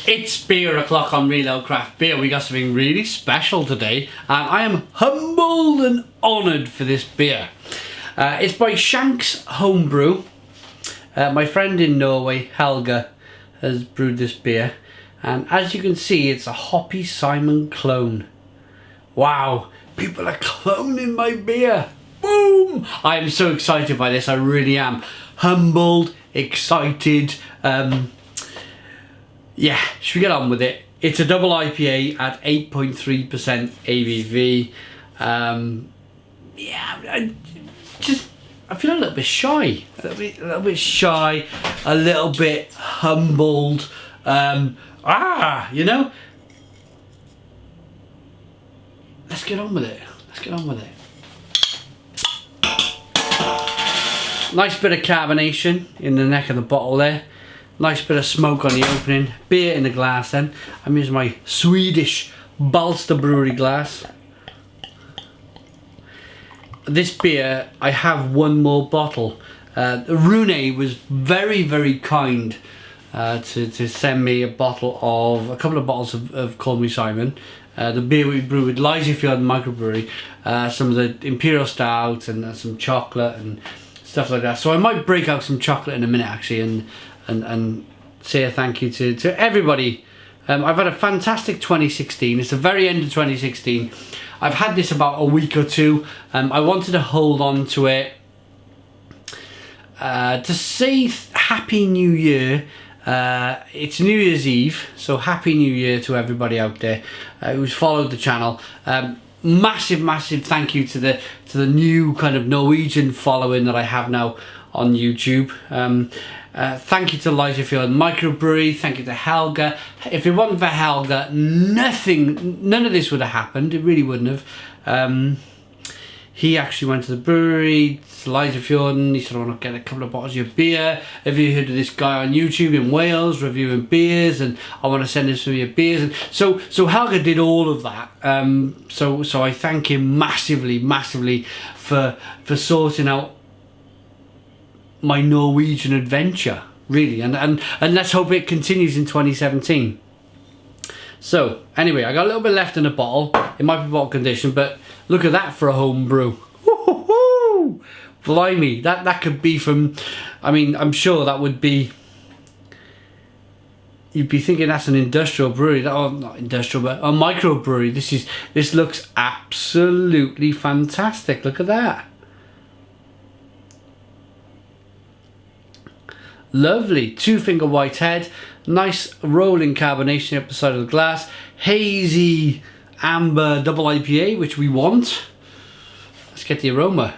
It's beer o'clock on Reload Craft Beer. We got something really special today, and I am humbled and honoured for this beer. It's by Shank's Homebrew. My friend in Norway, Helga, has brewed this beer, and as you can see, it's a Hoppy Simon clone. Wow, people are cloning my beer. Boom! I am so excited by this. I really am. Humbled, excited. Yeah, should we get on with it? It's a double IPA at 8.3% ABV. Yeah, I feel a little bit shy. A little bit shy, a little bit humbled. You know? Let's get on with it. Let's get on with it. Nice bit of carbonation in the neck of the bottle there. Nice bit of smoke on the opening. Beer in the glass then. I'm using my Swedish Balster Brewery glass. This beer, I have one more bottle. Rune was very, very kind to send me a couple of bottles of Call Me Simon. The beer we brew with Liesefjord Microbrewery. Some of the Imperial Stout and some chocolate and stuff like that. So I might break out some chocolate in a minute actually and say a thank you to everybody. I've had a fantastic 2016. It's the very end of 2016. I've had this about a week or two. I wanted to hold on to it to say Happy New Year. It's New Year's Eve, so Happy New Year to everybody out there who's followed the channel. Massive thank you to the new kind of Norwegian following that I have now on YouTube. Thank you to Liesefjord Microbrewery. Thank you to Helga. If it wasn't for Helga, none of this would have happened. It really wouldn't have. He actually went to the brewery, to Liesefjord, and he said, I want to get a couple of bottles of your beer. Have you heard of this guy on YouTube in Wales reviewing beers? And I want to send him some of your beers. And so Helga did all of that. So I thank him massively for sorting out my Norwegian adventure, really, and let's hope it continues in 2017. So anyway, I got a little bit left in the bottle. It might be bottle condition, but look at that for a home brew. Woo-hoo-hoo! Blimey, that could be from, I mean, I'm sure that would be, you'd be thinking that's an industrial brewery. Oh, not industrial, but a microbrewery. This looks absolutely fantastic. Look at that. Lovely, 2-finger white head, nice rolling carbonation up the side of the glass, hazy amber double IPA, which we want. Let's get the aroma.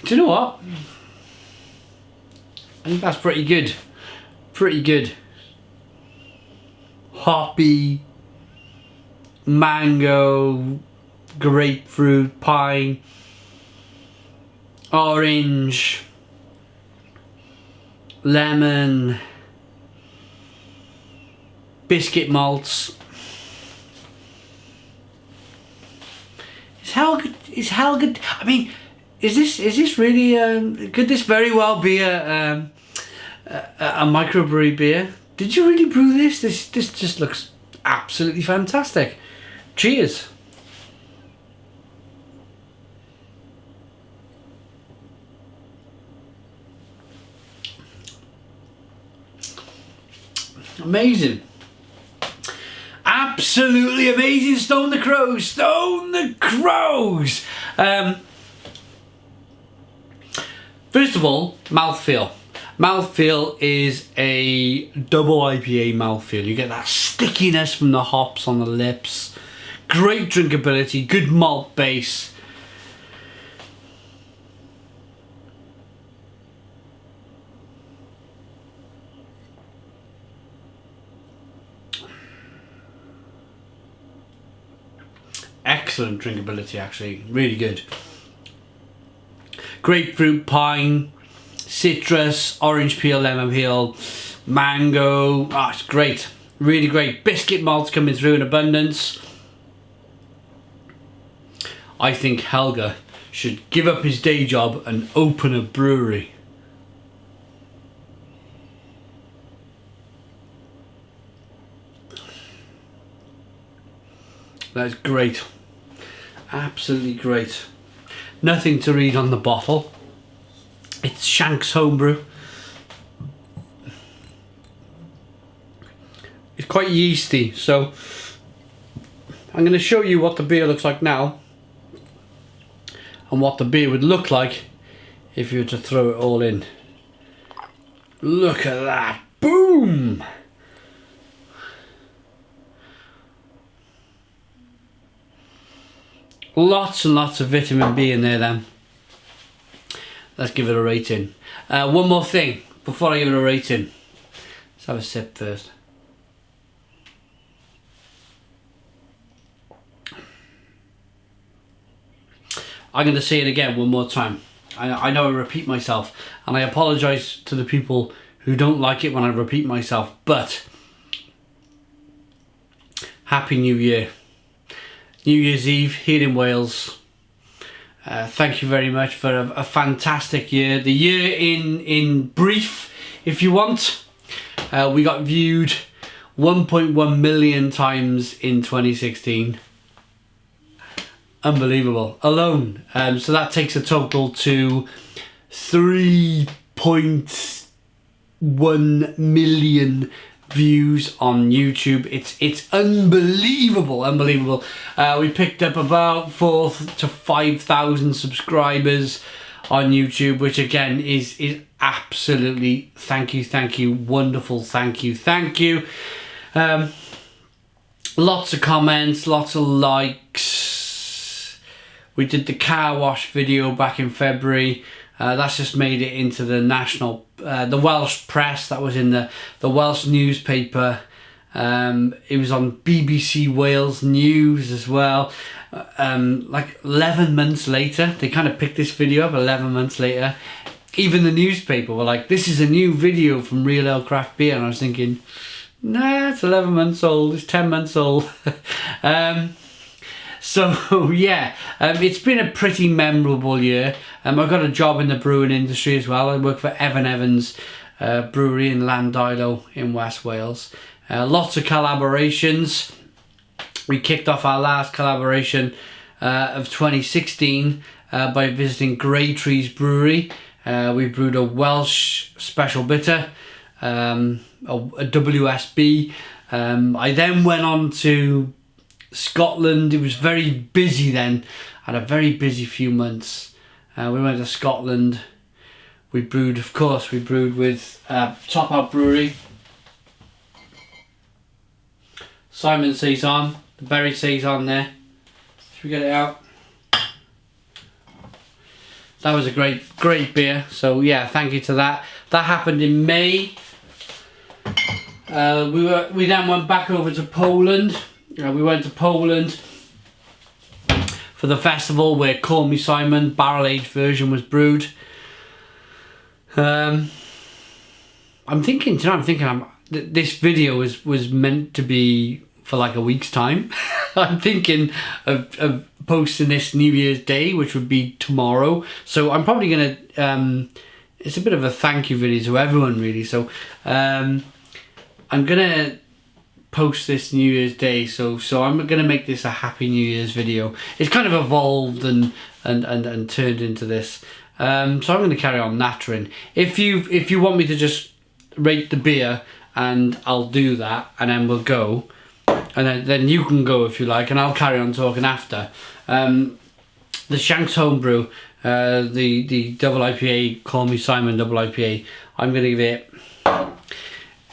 Do you know what? I think that's pretty good. Pretty good. Hoppy, mango, grapefruit, pine, orange, lemon, biscuit malts. Is Helga? I mean, is this really? Could this very well be a microbrewery beer? Did you really brew this? This just looks absolutely fantastic. Cheers. Amazing. Absolutely amazing. Stone the Crows. Stone the Crows. First of all, mouthfeel. Mouthfeel is a double IPA mouthfeel. You get that stickiness from the hops on the lips. Great drinkability. Good malt base. Excellent drinkability, actually, really good. Grapefruit, pine, citrus, orange peel, lemon peel, mango. It's great, really great. Biscuit malts coming through in abundance. I think Helga should give up his day job and open a brewery. That's great. Absolutely great. Nothing to read on the bottle. It's Shank's Homebrew. It's quite yeasty, so I'm going to show you what the beer looks like now and what the beer would look like if you were to throw it all in. Look at that. Boom! Lots and lots of vitamin B in there then. Let's give it a rating. One more thing before I give it a rating. Let's have a sip first. I'm going to say it again one more time. I know I repeat myself, and I apologise to the people who don't like it when I repeat myself, but Happy New Year. New Year's Eve here in Wales. Thank you very much for a fantastic year. The year in brief, if you want. We got viewed 1.1 million times in 2016. Unbelievable. Alone. So that takes a total to 3.1 million views on YouTube. It's unbelievable. We picked up about 4,000 to 5,000 subscribers on YouTube, which again is absolutely thank you, wonderful, thank you. Lots of comments, lots of likes. We did the car wash video back in February. That's just made it into the national, the Welsh press. That was in the Welsh newspaper. It was on BBC Wales News as well. Like 11 months later, they kind of picked this video up 11 months later. Even the newspaper were like, this is a new video from Real Ale Craft Beer. And I was thinking, nah, it's 11 months old, it's 10 months old. So yeah, it's been a pretty memorable year. I've got a job in the brewing industry as well. I work for Evan Evans Brewery in Landilo in West Wales. Lots of collaborations. We kicked off our last collaboration of 2016 by visiting Grey Trees Brewery. We brewed a Welsh special bitter, a WSB. I then went on to Scotland. It was very busy then. Had a very busy few months. We went to Scotland. We brewed, of course, with Top Out Brewery. Simon Saison, the berry Saison there. Should we get it out? That was a great beer. So yeah, thank you to that. That happened in May. We then went back over to Poland. We went to Poland for the festival where Call Me Simon barrel aged version was brewed. I'm thinking this video was meant to be for like a week's time. I'm thinking of posting this New Year's Day, which would be tomorrow. So I'm probably gonna it's a bit of a thank you video to everyone really. So I'm gonna post this New Year's Day, so I'm gonna make this a Happy New Year's video. It's kind of evolved and turned into this. So I'm gonna carry on nattering. If you want me to just rate the beer, and I'll do that, and then we'll go, and then you can go if you like, and I'll carry on talking after. The Shank's Homebrew, the double IPA, Call Me Simon double IPA. I'm gonna give it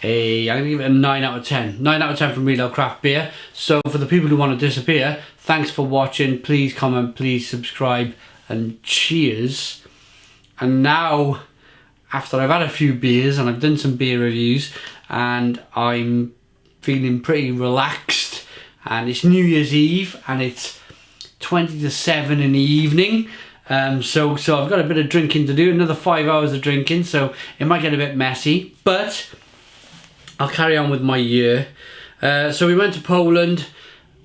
a 9 out of 10. 9 out of 10 from Real Ale Craft Beer. So for the people who want to disappear, thanks for watching. Please comment, please subscribe, and cheers. And now, after I've had a few beers and I've done some beer reviews and I'm feeling pretty relaxed, and it's New Year's Eve and it's 20 to 7 in the evening. So I've got a bit of drinking to do, another 5 hours of drinking, so it might get a bit messy, but I'll carry on with my year. So we went to Poland,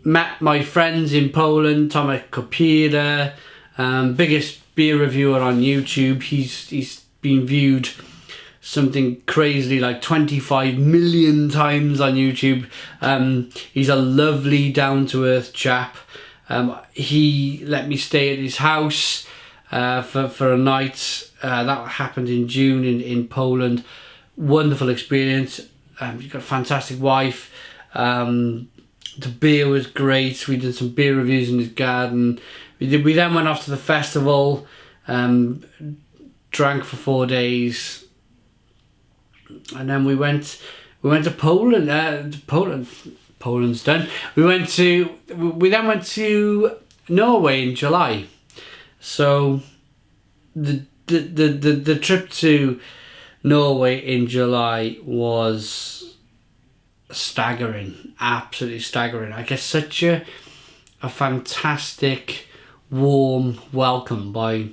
met my friends in Poland, Tomek Kopira, biggest beer reviewer on YouTube. He's been viewed something crazily like 25 million times on YouTube. He's a lovely, down-to-earth chap. He let me stay at his house for a night. That happened in June in Poland. Wonderful experience. He's got a fantastic wife. The beer was great. We did some beer reviews in his garden. We then went off to the festival, drank for 4 days, and then we went to Poland. Poland's done. We then went to Norway in July. So the trip to Norway in July was staggering, absolutely staggering. I get such a fantastic, warm welcome by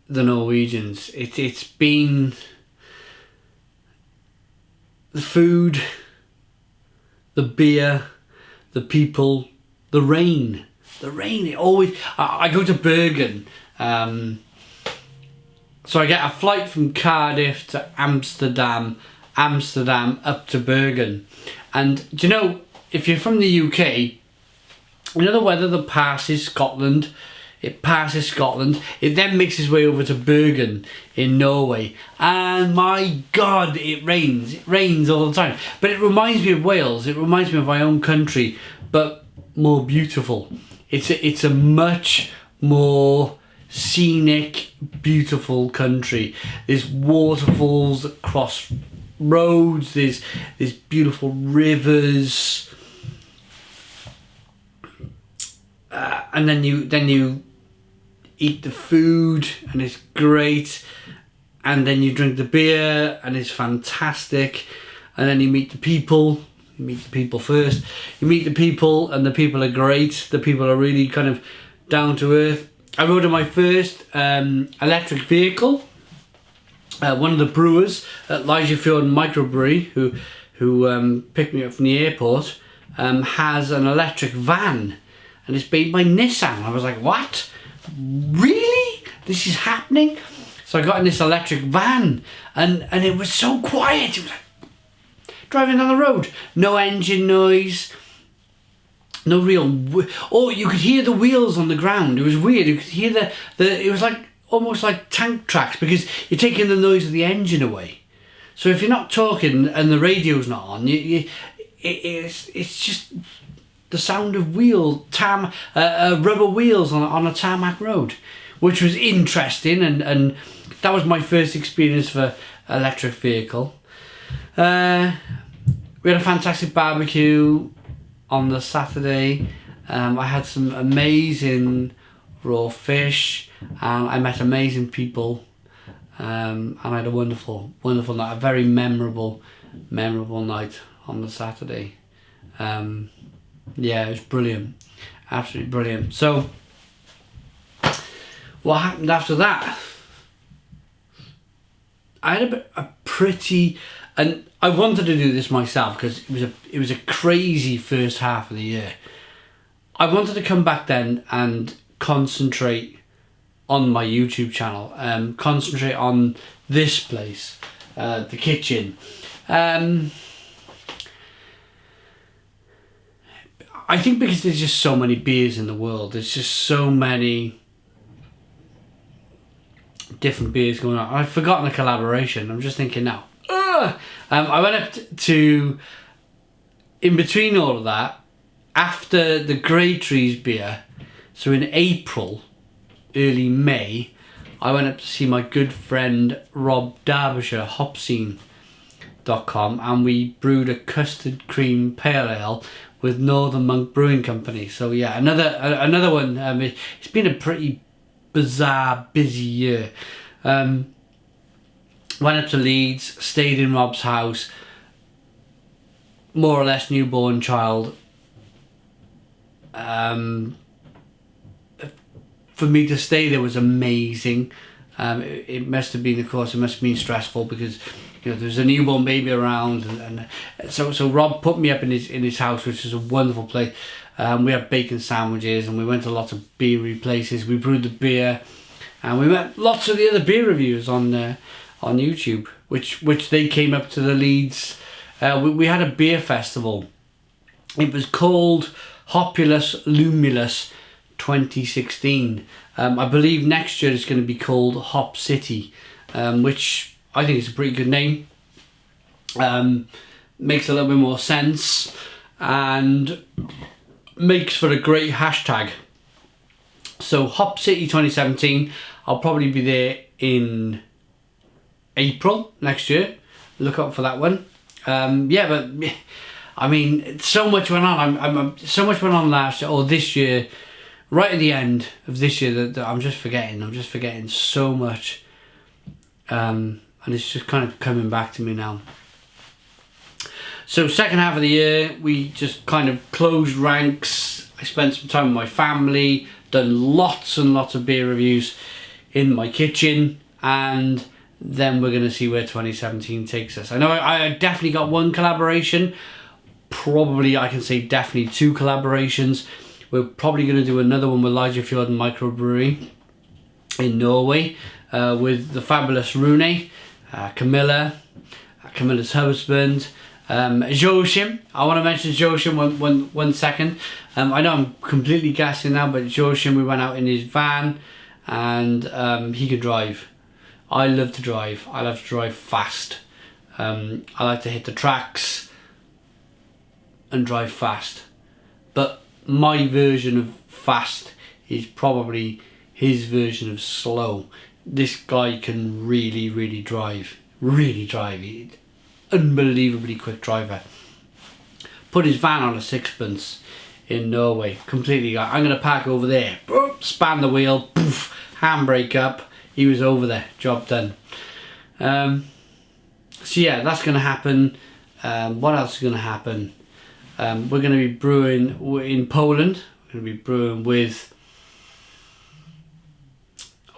the Norwegians. It's been the food, the beer, the people, the rain. The rain, it always... I go to Bergen, so I get a flight from Cardiff to Amsterdam up to Bergen. And do you know, if you're from the UK, you know the weather that passes Scotland, it passes Scotland, it then makes its way over to Bergen in Norway, and my God, it rains all the time. But it reminds me of Wales, it reminds me of my own country, but more beautiful. It's a much more scenic, beautiful country. There's waterfalls that cross roads, there's beautiful rivers, and then you eat the food and it's great, and then you drink the beer and it's fantastic, and then you meet the people. You meet the people first. You meet the people, and the people are great. The people are really kind of down to earth. I rode in my first electric vehicle. One of the brewers at Leisure Microbrewery, who picked me up from the airport, has an electric van, and it's made by Nissan. I was like, what? Really? This is happening? So I got in this electric van, and it was so quiet. It was like driving down the road, no engine noise, no real... Oh, you could hear the wheels on the ground. It was weird. You could hear it was like almost like tank tracks, because you're taking the noise of the engine away. So if you're not talking and the radio's not on, it's just the sound of rubber wheels on a tarmac road, which was interesting, and that was my first experience for electric vehicle. We had a fantastic barbecue on the Saturday. I had some amazing raw fish, and I met amazing people, and I had a wonderful night, a very memorable night on the Saturday. Yeah, it was brilliant, absolutely brilliant. So what happened after that? I had a pretty... And I wanted to do this myself because it was a crazy first half of the year. I wanted to come back then and concentrate on my YouTube channel, concentrate on this place, the kitchen. I think because there's just so many beers in the world, there's just so many different beers going on. I've forgotten a collaboration. I'm just thinking now. I went up to, in between all of that, after the Grey Trees beer, so in April, early May, I went up to see my good friend Rob Derbyshire, hopscene.com, and we brewed a custard cream pale ale with Northern Monk Brewing Company. So yeah, another one. It's been a pretty bizarre, busy year. Went up to Leeds, stayed in Rob's house, more or less newborn child. For me to stay there was amazing. It must have been, of course, it must have been stressful because, you know, there's a newborn baby around, and so Rob put me up in his house, which is a wonderful place. We had bacon sandwiches, and we went to lots of beery places. We brewed the beer, and we met lots of the other beer reviewers on YouTube, which they came up to the Leeds. We had a beer festival. It was called Hopulus Lumulus 2016. I believe next year it's going to be called Hop City, which I think is a pretty good name. Makes a little bit more sense and makes for a great hashtag. So Hop City 2017, I'll probably be there in April next year. Look out for that one. Yeah, but I mean, so much went on. So much went on last year or this year. Right at the end of this year, that I'm just forgetting. I'm just forgetting so much, and it's just kind of coming back to me now. So second half of the year, we just kind of closed ranks. I spent some time with my family, done lots and lots of beer reviews in my kitchen, and then we're going to see where 2017 takes us. I know I definitely got one collaboration. Probably I can say definitely 2 collaborations. We're probably going to do another one with Lajafjord Microbrewery in Norway with the fabulous Rune, Camilla's husband, Joachim. I want to mention Joachim one second. I know I'm completely guessing now, but Joachim, we went out in his van and he could drive. I love to drive. I love to drive fast. I like to hit the tracks and drive fast. But my version of fast is probably his version of slow. This guy can really drive. Really drive. He's unbelievably quick driver. Put his van on a sixpence in Norway. Completely. I'm going to park over there. Span the wheel. Poof, handbrake up. He was over there. Job done. So yeah, that's going to happen. What else is going to happen? We're going to be brewing in Poland. We're going to be brewing with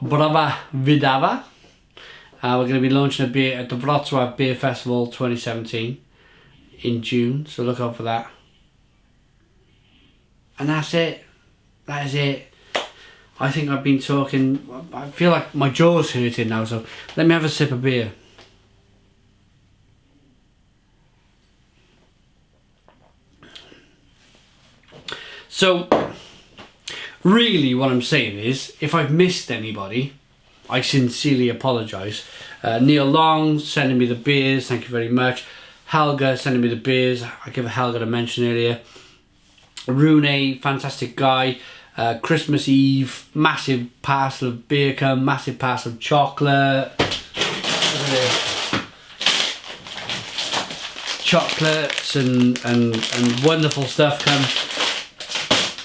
Brava Widawa. We're going to be launching a beer at the Wrocław Beer Festival 2017 in June. So look out for that. And that's it. That is it. I think I've been talking. I feel like my jaw's hurting now. So let me have a sip of beer. So, really what I'm saying is, if I've missed anybody, I sincerely apologise. Neil Long sending me the beers, thank you very much. Helga sending me the beers, I gave Helga a mention earlier. Rune, fantastic guy. Christmas Eve, massive parcel of beer come, massive parcel of chocolate. Look at this. Chocolates and wonderful stuff come.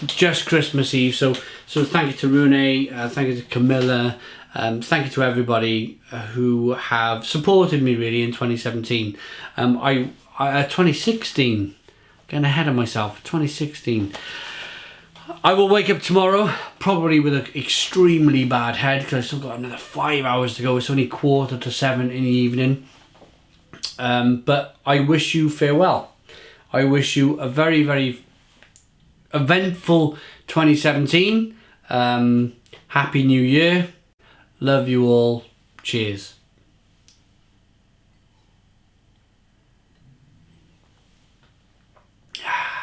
Just Christmas Eve, so thank you to Rune, thank you to Camilla, thank you to everybody who have supported me really in 2017. 2016, getting ahead of myself. 2016. I will wake up tomorrow probably with an extremely bad head because I've still got another 5 hours to go. It's only 6:45 in the evening. But I wish you farewell. I wish you a very, very eventful 2017. Happy New Year. Love you all. Cheers.